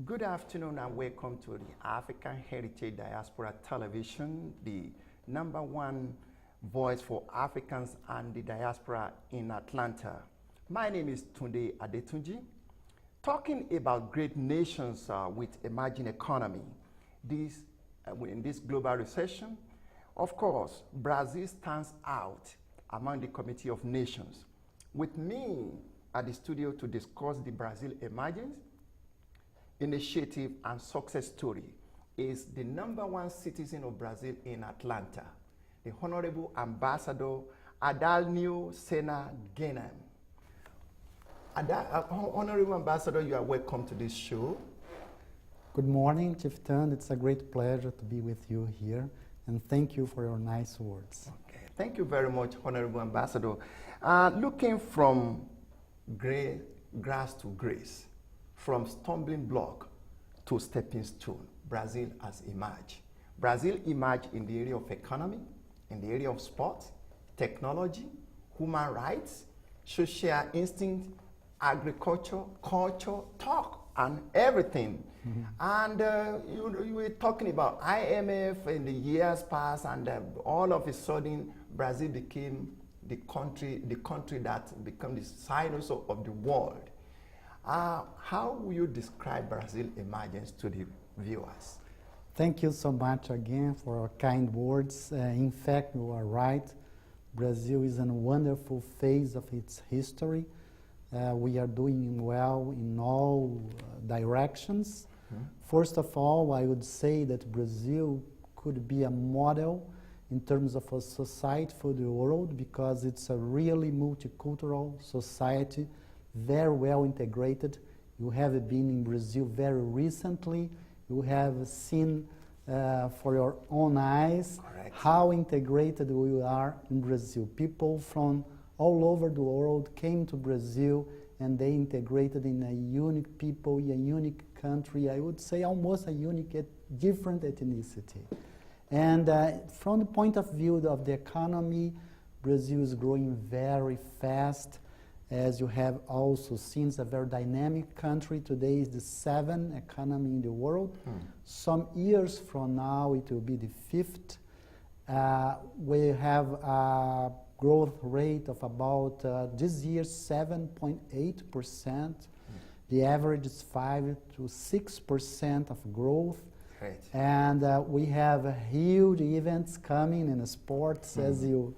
Good afternoon and welcome to the African Heritage Diaspora Television, the #1 voice for Africans and the diaspora in Atlanta. My name is Tunde Adetunji. Talking about great nations with emerging economy, in this global recession, of course, Brazil stands out among the Committee of Nations. With me at the studio to discuss the Brazil emergence, initiative and success story is the #1 citizen of Brazil in Atlanta, the Honorable Ambassador ADALNIO Sena Genem. Honorable Ambassador, you are welcome to this show. Good morning, Chief Tund. It's a great pleasure to be with you here, and thank you for your nice words. Okay. Thank you very much, Honorable Ambassador. Looking from grass to grace, from stumbling block to stepping stone, Brazil has emerged. Brazil emerged in the area of economy, in the area of sports, technology, human rights, social instinct, agriculture, culture, talk, and everything. Mm-hmm. And you were talking about IMF in the years past, and all of a sudden, Brazil became the country that became the sinus of the world. How will you describe Brazil emergence to the viewers? Thank you so much again for your kind words. In fact, you are right. Brazil is in a wonderful phase of its history. We are doing well in all directions. Mm-hmm. First of all, I would say that Brazil could be a model in terms of a society for the world, because it's a really multicultural society, very well integrated. You have been in Brazil very recently. You have seen for your own eyes. Correct. How integrated we are in Brazil. People from all over the world came to Brazil, and they integrated in a unique people, a unique country, I would say almost a unique, different ethnicity. And from the point of view of the economy, Brazil is growing very fast. As you have also seen, it's a very dynamic country. Today is the 7th economy in the world. Some years from now, it will be the 5th. We have a growth rate of about, this year, 7.8%. The average is 5 to 6% of growth. Great. And we have huge events coming in sports, as you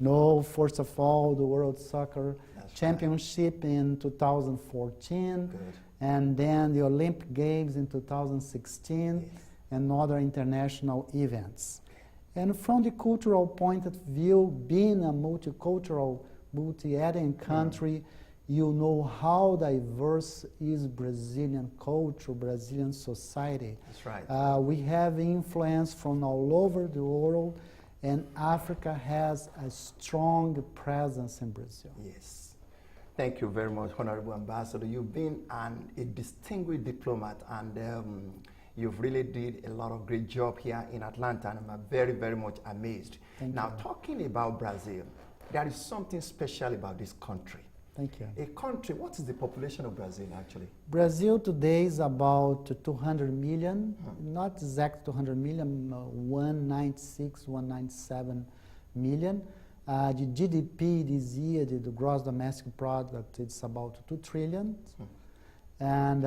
know. First of all, the World Soccer Championship in 2014, good. And then the Olympic Games in 2016, yes. And other international events. And from the cultural point of view, being a multicultural, multi-ethnic country, you know how diverse is Brazilian culture, Brazilian society. That's right. We have influence from all over the world, and Africa has a strong presence in Brazil. Yes. Thank you very much, Honorable Ambassador. You've been a distinguished diplomat, and you've really did a lot of great job here in Atlanta, and I'm very, very much amazed. Now, talking about Brazil, there is something special about this country. Thank you. A country, what is the population of Brazil actually? Brazil today is about 200 million, not exact 200 million, 196, 197 million. The GDP this year, the gross domestic product, it's about 2 trillion. And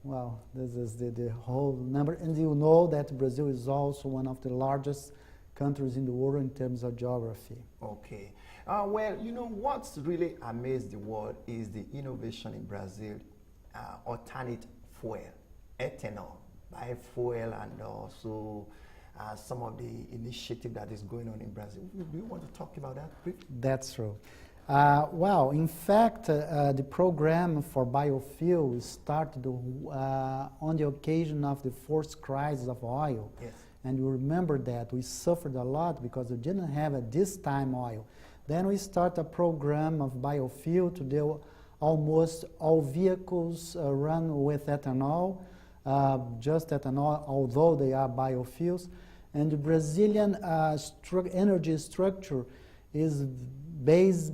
well, this is the whole number. And you know that Brazil is also one of the largest countries in the world in terms of geography. Okay. Well, you know, what's really amazed the world is the innovation in Brazil, alternate fuel, ethanol, biofuel, and also some of the initiative that is going on in Brazil. Do you want to talk about that briefly? That's true. Well, in fact, the program for biofuel started on the occasion of the first crisis of oil. Yes. And you remember that we suffered a lot because we didn't have at this time oil. Then we start a program of biofuel. Today, almost all vehicles run with ethanol, just ethanol, although they are biofuels. And the Brazilian energy structure is based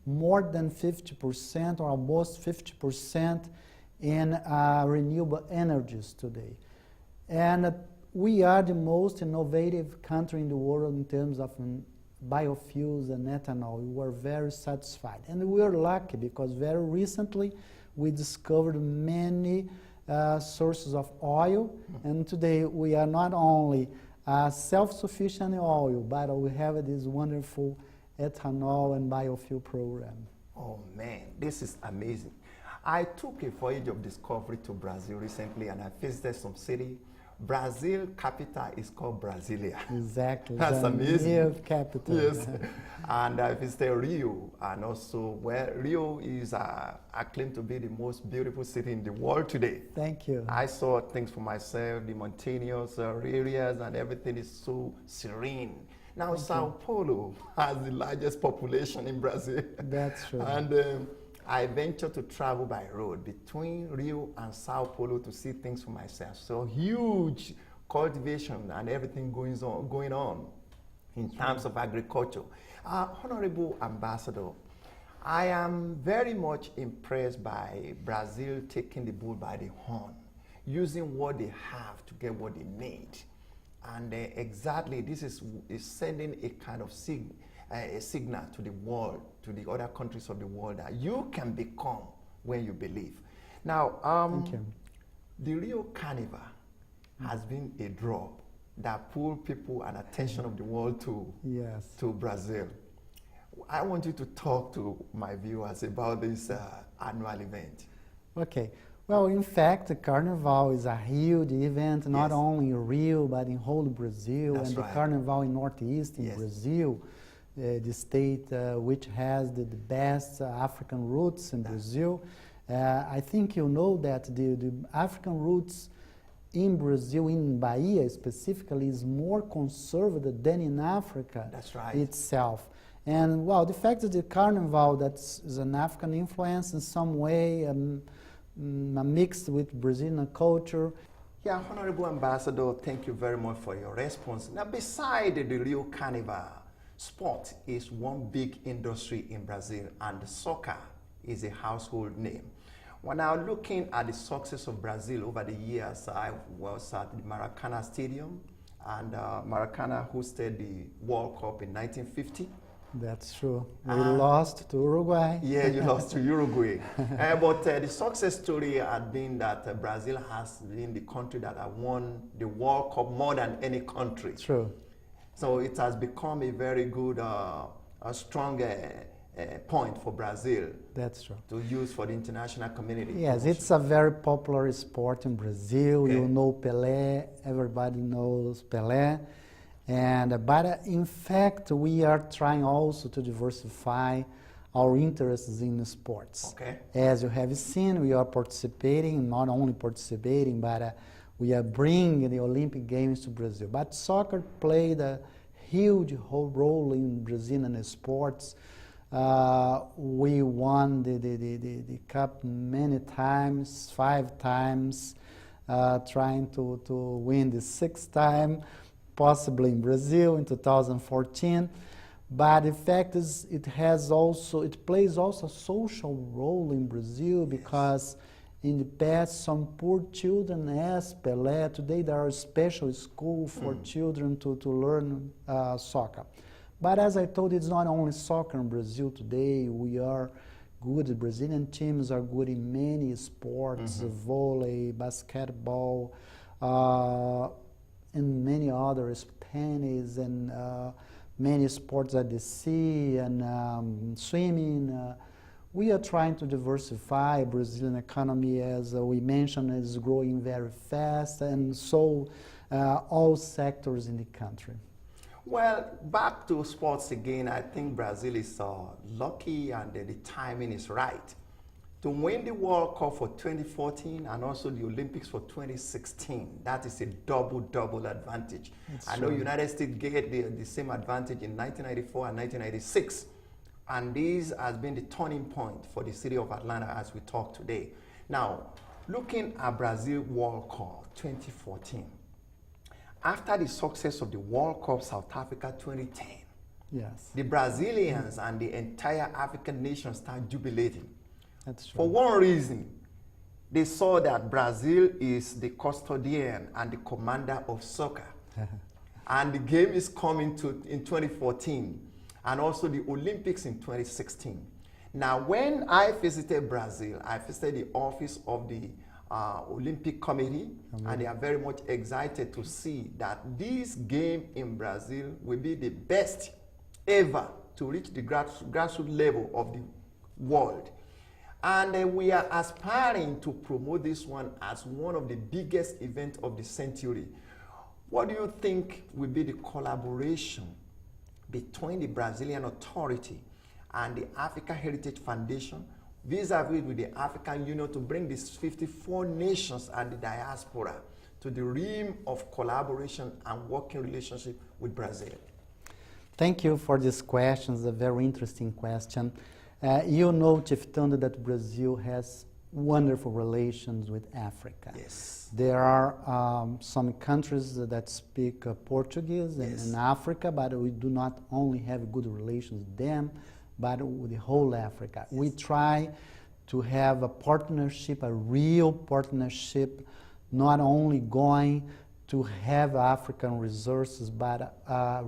more than 50% or almost 50% in renewable energies today. And we are the most innovative country in the world in terms of biofuels and ethanol. We were very satisfied. And we are lucky because very recently we discovered many sources of oil. And today we are not only self-sufficient in oil, but we have this wonderful ethanol and biofuel program. Oh man, this is amazing. I took a voyage of discovery to Brazil recently and I visited some city. Brazil capital is called Brasilia. Exactly. That's amazing. New capital. Yes. And I visited Rio, and also where Rio is acclaimed to be the most beautiful city in the world today. Thank you. I saw things for myself, the mountainous areas, and everything is so serene. Now, Sao Paulo has the largest population in Brazil. That's true. And I ventured to travel by road between Rio and Sao Paulo to see things for myself. So huge cultivation and everything going on in terms of agriculture. Honorable Ambassador, I am very much impressed by Brazil taking the bull by the horn, using what they have to get what they need. And exactly this is sending a kind of a signal to the world, to the other countries of the world, that you can become when you believe. Now, Thank you. The Rio Carnival has been a draw that pulled people and attention of the world to Brazil. I want you to talk to my viewers about this annual event. Okay. Well, in fact, the Carnival is a huge event, not only in Rio, but in whole Brazil. That's and right. The Carnival in Northeast in Brazil, the state which has the best African roots in Brazil. I think you know that the African roots in Brazil, in Bahia specifically, is more conservative than in Africa itself. And well, the fact that the Carnival is an African influence in some way, mixed with Brazilian culture. Yeah, Honorable Ambassador, thank you very much for your response. Now, beside the Rio Carnival, sport is one big industry in Brazil, and soccer is a household name. When I was looking at the success of Brazil over the years, I was at the Maracanã Stadium, and Maracanã hosted the World Cup in 1950. That's true. We lost to Uruguay. Yeah, you lost to Uruguay. But the success story had been that Brazil has been the country that has won the World Cup more than any country. True. So it has become a very good, a strong point for Brazil. That's true. To use for the international community. Yes, it's a very popular sport in Brazil. Okay. You know Pelé, everybody knows Pelé. But in fact, we are trying also to diversify our interests in sports. Okay. As you have seen, we are participating, not only participating, but we are bringing the Olympic Games to Brazil. But soccer played a huge role in Brazilian sports. We won the cup many times, 5 times, trying to win the 6th time, possibly in Brazil in 2014. But the fact is, it plays also a social role in Brazil, because in the past, some poor children asked Pelé. Today, there are special schools for children to learn soccer. But as I told you, it's not only soccer in Brazil today. We are good. The Brazilian teams are good in many sports, volley, basketball, and many others, tennis, and many sports at the sea, and swimming. We are trying to diversify. Brazilian economy, as we mentioned, is growing very fast, and so all sectors in the country. Well, back to sports again, I think Brazil is lucky, and the timing is right. To win the World Cup for 2014 and also the Olympics for 2016, that is a double advantage. I know United States get the same advantage in 1994 and 1996. And this has been the turning point for the city of Atlanta as we talk today. Now, looking at Brazil World Cup 2014, after the success of the World Cup South Africa 2010, the Brazilians and the entire African nation start jubilating. That's true. For one reason, they saw that Brazil is the custodian and the commander of soccer. And the game is coming in 2014, and also the Olympics in 2016. Now, when I visited Brazil, I visited the office of the Olympic Committee, and they are very much excited to see that this game in Brazil will be the best ever to reach the grassroots level of the world. And we are aspiring to promote this one as one of the biggest events of the century. What do you think will be the collaboration between the Brazilian Authority and the Africa Heritage Foundation vis-a-vis with the African Union to bring these 54 nations and the diaspora to the realm of collaboration and working relationship with Brazil? Thank you for this question. It's a very interesting question. You know, Chief Tondo, that Brazil has wonderful relations with Africa. Yes. There are some countries that speak Portuguese in Africa, but we do not only have good relations with them, but with the whole Africa. Yes. We try to have a partnership, a real partnership, not only going to have African resources, but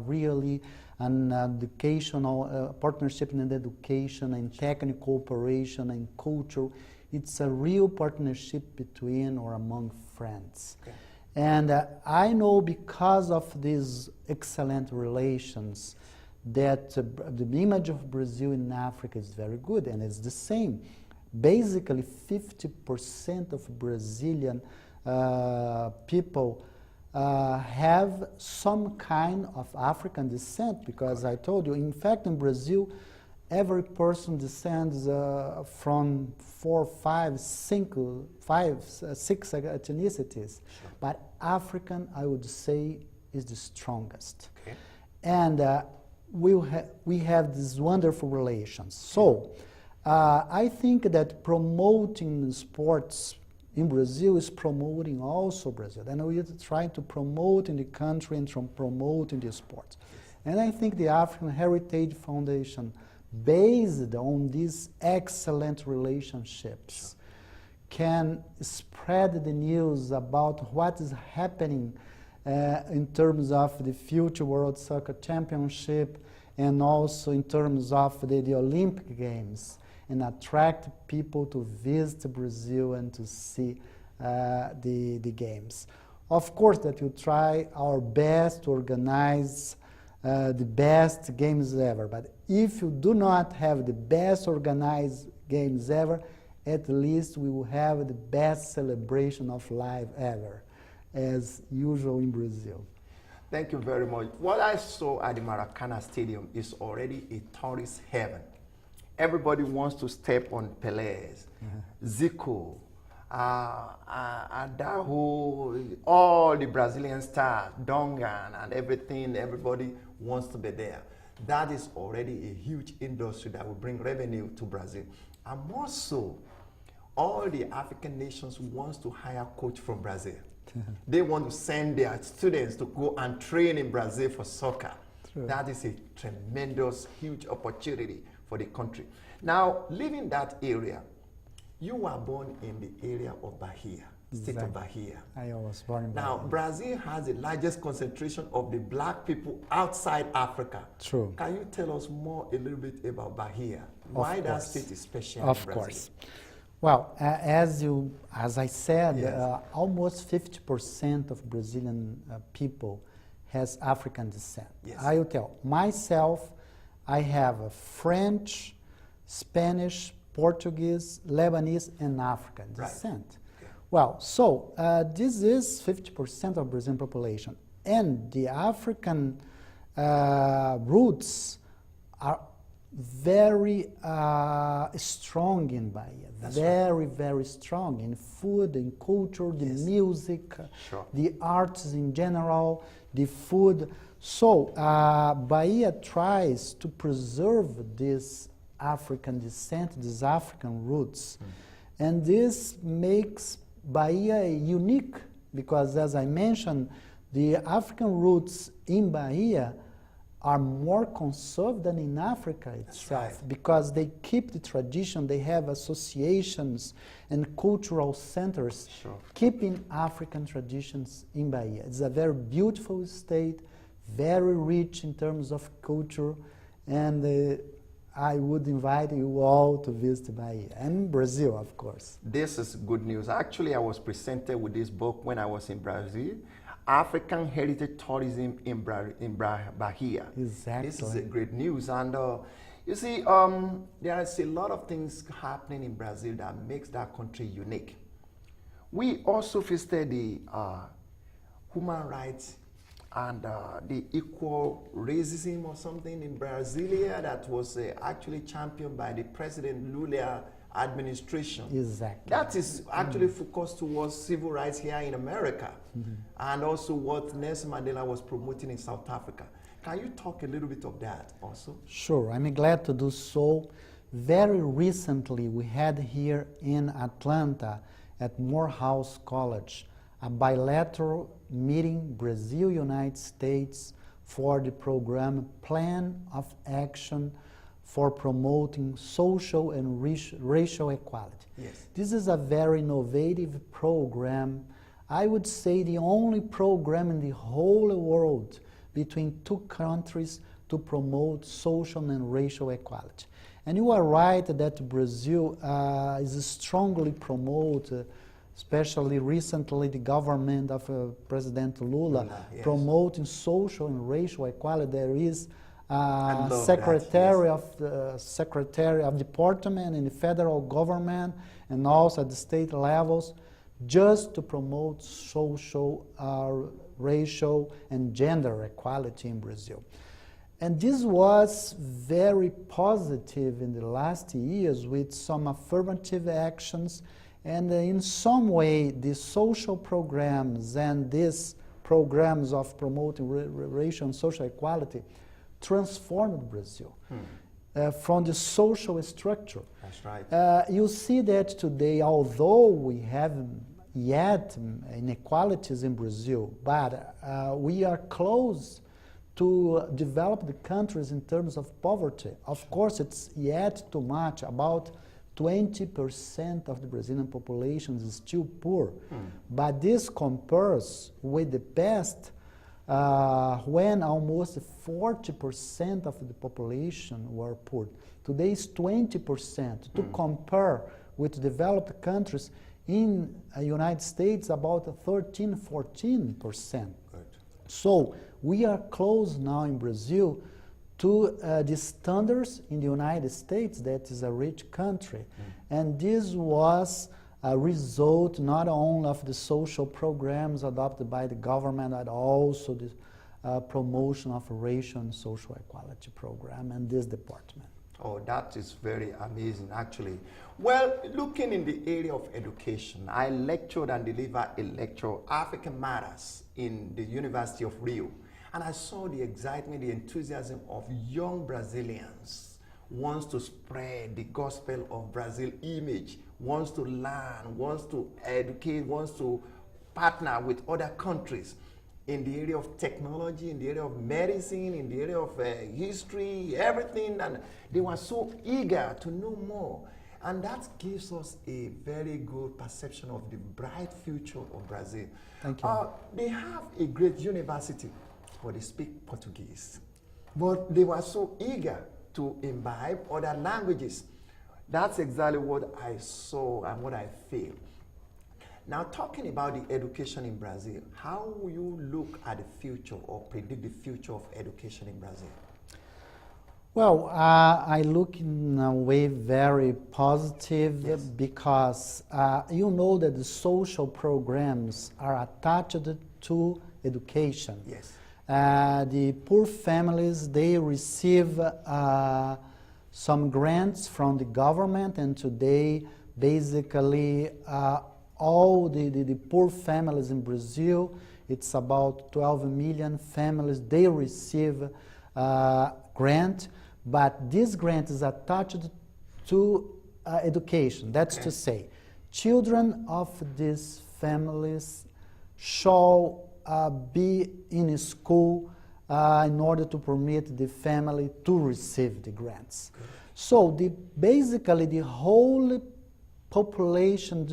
really an educational partnership in education and technical cooperation and culture. It's a real partnership between or among friends. Okay. And I know because of these excellent relations that the image of Brazil in Africa is very good, and it's the same. Basically, 50% of Brazilian people have some kind of African descent, because I told you, in fact, in Brazil, every person descends from 4, 5, 6 ethnicities. Sure. But African, I would say, is the strongest. Okay. And we have these wonderful relations. So I think that promoting sports in Brazil is promoting also Brazil. And we are trying to promote in the country and promote in the sports. And I think the African Heritage Foundation, based on these excellent relationships, can spread the news about what is happening in terms of the future World Soccer Championship, and also in terms of the Olympic Games, and attract people to visit Brazil and to see the games. Of course, that we try our best to organize the best games ever, but if you do not have the best organized games ever, at least we will have the best celebration of life ever, as usual in Brazil. Thank you very much. What I saw at the Maracana Stadium is already a tourist heaven. Everybody wants to step on Pelé, Zico, Adaho, all the Brazilian stars, Dongan and everything, everybody wants to be there. That is already a huge industry that will bring revenue to Brazil. And more so, all the African nations wants to hire coach from Brazil. They want to send their students to go and train in Brazil for soccer. True. That is a tremendous, huge opportunity for the country. Now, leaving that area, you were born in the area of Bahia, state of Bahia. I was born in Bahia. Now, Brazil has the largest concentration of the black people outside Africa. True. Can you tell us more a little bit about Bahia? Why that state is special in Brazil? Of course. Well, as I said, yes. Almost 50% of Brazilian people has African descent. Yes. I will tell myself, I have a French, Spanish, Portuguese, Lebanese, and African descent. Okay. Well, so this is 50% of Brazilian population, and the African roots are very strong in Bahia. That's very, right. Very strong in food, in culture, the yes. music, sure. the arts in general, the food. So Bahia tries to preserve this African descent, these African roots. And this makes Bahia unique because, as I mentioned, the African roots in Bahia are more conserved than in Africa itself, right. because they keep the tradition, they have associations and cultural centers Sure. keeping African traditions in Bahia. It's a very beautiful state, very rich in terms of culture, and I would invite you all to visit Bahia, and Brazil, of course. This is good news. Actually, I was presented with this book when I was in Brazil, African Heritage Tourism in Bahia. Exactly. This is a great news. And you see, there is a lot of things happening in Brazil that makes that country unique. We also visited the human rights and the equal racism or something in Brasilia that was actually championed by the President Lula administration. Exactly. That is actually focused towards civil rights here in America, and also what Nelson Mandela was promoting in South Africa. Can you talk a little bit of that also? Sure, I'm glad to do so. Very recently, we had here in Atlanta at Morehouse College a bilateral meeting, Brazil-United States, for the program Plan of Action for Promoting Social and Racial Equality. Yes. This is a very innovative program. I would say the only program in the whole world between two countries to promote social and racial equality. And you are right that Brazil is strongly promoted, especially recently the government of President Lula Yes. promoting social and racial equality. There is Secretary of Department in the federal government and also at the state levels, just to promote social, racial, and gender equality in Brazil. And this was very positive in the last years with some affirmative actions, and in some way the social programs and these programs of promoting racial and social equality transformed Brazil from the social structure. That's right. You see that today, although we have yet inequalities in Brazil, but we are close to develop the countries in terms of poverty. Of course, it's yet too much. About 20% of the Brazilian population is still poor. But this compares with the past, when almost 40% of the population were poor. Today is 20%. To compare with developed countries in the United States, about 13-14%. So we are close now in Brazil to the standards in the United States, that is a rich country. And this was a result not only of the social programs adopted by the government, but also the promotion of racial and social equality program and this department. Oh, that is very amazing, actually. Well, looking in the area of education, I lectured and delivered a lecture, African Matters, in the University of Rio. And I saw the excitement, the enthusiasm of young Brazilians, wants to spread the gospel of Brazil image, wants to learn, wants to educate, wants to partner with other countries in the area of technology, in the area of medicine, in the area of history, everything. And they were so eager to know more. And that gives us a very good perception of the bright future of Brazil. Thank you. They have a great university, but they speak Portuguese. But they were so eager to imbibe other languages. That's exactly what I saw and what I feel. Now, talking about the education in Brazil, how will you look at the future or predict the future of education in Brazil? Well, I look in a way very positive. Yes. Because you know that the social programs are attached to education. Yes. The poor families, they receive some grants from the government, and today basically all the poor families in Brazil, it's about 12 million families, they receive grant, but this grant is attached to education. That's to say, children of these families shall be in school in order to permit the family to receive the grants. So basically the whole population,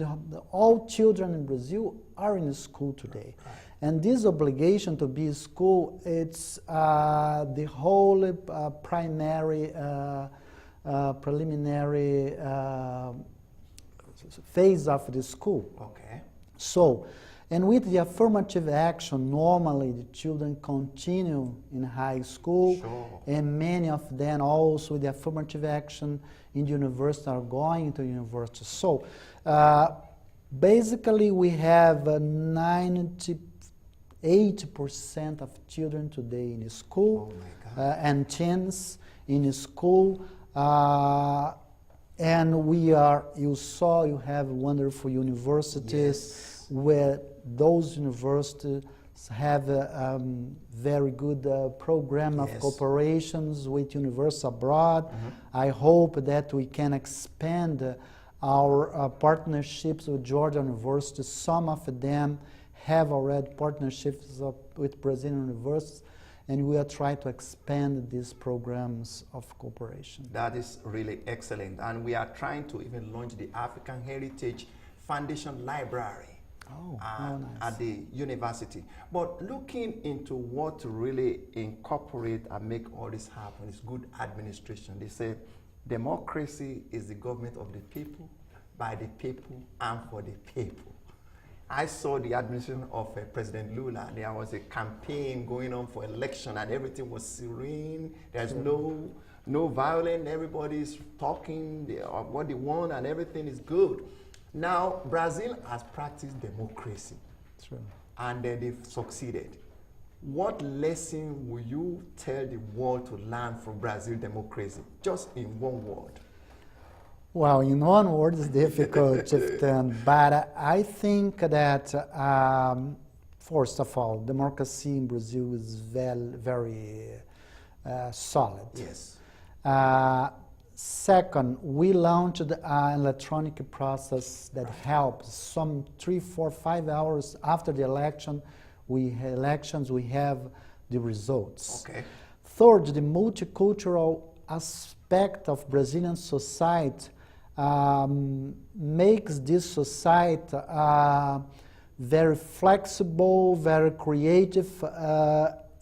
all children in Brazil are in school today. And this obligation to be in school, it's the whole primary, preliminary phase of the school. Okay. So, and with the affirmative action, normally the children continue in high school, and many of them also with the affirmative action in the university are going to university. So, basically we have 98% of children today in school, and teens in school. And we are, you have wonderful universities where those universities have a very good program of cooperations with universities abroad. I hope that we can expand our partnerships with Georgia University. Some of them have already partnerships with Brazilian universities, and we are trying to expand these programs of cooperation. That is really excellent. And we are trying to even launch the African Heritage Foundation Library at the university. But looking into what to really incorporate and make all this happen is good administration. They say democracy is the government of the people, by the people, and for the people. I saw the administration of President Lula. There was a campaign going on for election and everything was serene. There's no violence. Everybody's talking what they want and everything is good. Now, Brazil has practiced democracy. And they've succeeded. What lesson will you tell the world to learn from Brazil democracy? Just in one word. Well, in one word is difficult, Chieftain, but I think that, first of all, democracy in Brazil is very solid. Yes. Second, we launched an electronic process that helps. Some 3, 4, 5 hours after the election, we have the results. Okay. Third, the multicultural aspect of Brazilian society makes this society very flexible, very creative,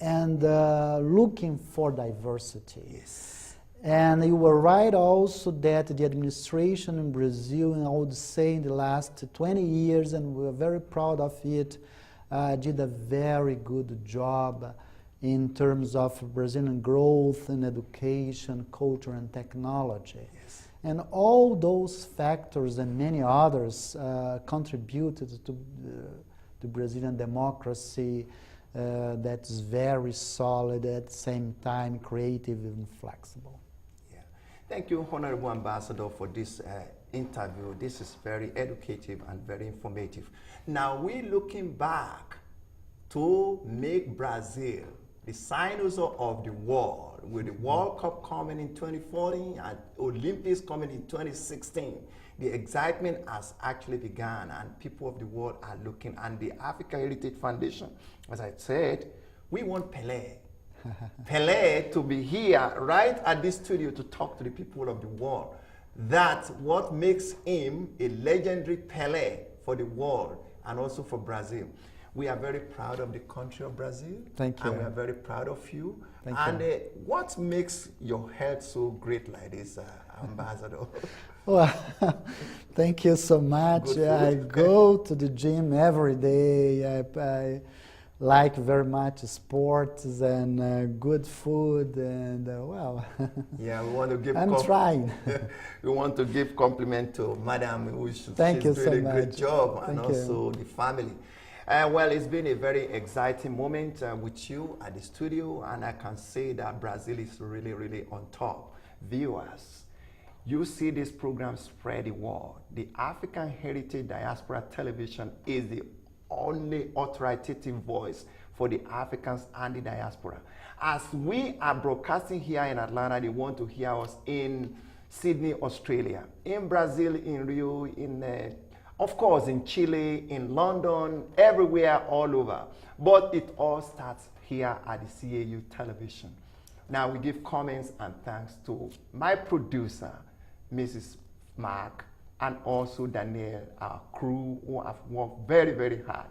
and looking for diversity. Yes. And you were right also that the administration in Brazil, and I would say in the last 20 years, and we're very proud of it, did a very good job in terms of Brazilian growth in education, culture, and technology. Yes. And all those factors and many others contributed to Brazilian democracy that is very solid, at the same time creative and flexible. Yeah. Thank you, Honorable Ambassador, for this interview. This is very educative and very informative. Now we're looking back to make Brazil the dinosaur of the world, with the World Cup coming in 2014 and Olympics coming in 2016. The excitement has actually begun and people of the world are looking, and the Africa Heritage Foundation, as I said, we want Pelé. Pelé to be here right at this studio to talk to the people of the world. That's what makes him a legendary Pelé for the world and also for Brazil. We are very proud of the country of Brazil. Thank you. And we are very proud of you. Thank you. What makes your health so great like this, Ambassador? Well, thank you so much. I go to the gym every day. I like very much sports and good food, and well. Yeah, we want to give. I'm trying. We want to give compliment to Madam, who she's doing a great job, and also the family. Well, it's been a very exciting moment with you at the studio, and I can say that Brazil is really, really on top. Viewers, you see this program spread the world. The African Heritage Diaspora Television is the only authoritative voice for the Africans and the diaspora. As we are broadcasting here in Atlanta, they want to hear us in Sydney, Australia, in Brazil, in Rio, in of course, in Chile, in London, everywhere, all over. But it all starts here at the CAU television. Now we give comments and thanks to my producer, Mrs. Mark, and also Danielle, our crew, who have worked very, very hard.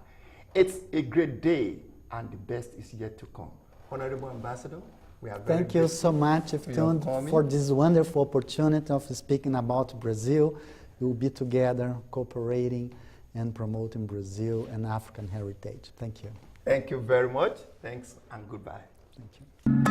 It's a great day, and the best is yet to come. Honorable Ambassador, we are very Thank you so much, Iftun, for this wonderful opportunity of speaking about Brazil. We will be together cooperating and promoting Brazil and African heritage. Thank you. Thank you very much. Thanks and goodbye. Thank you.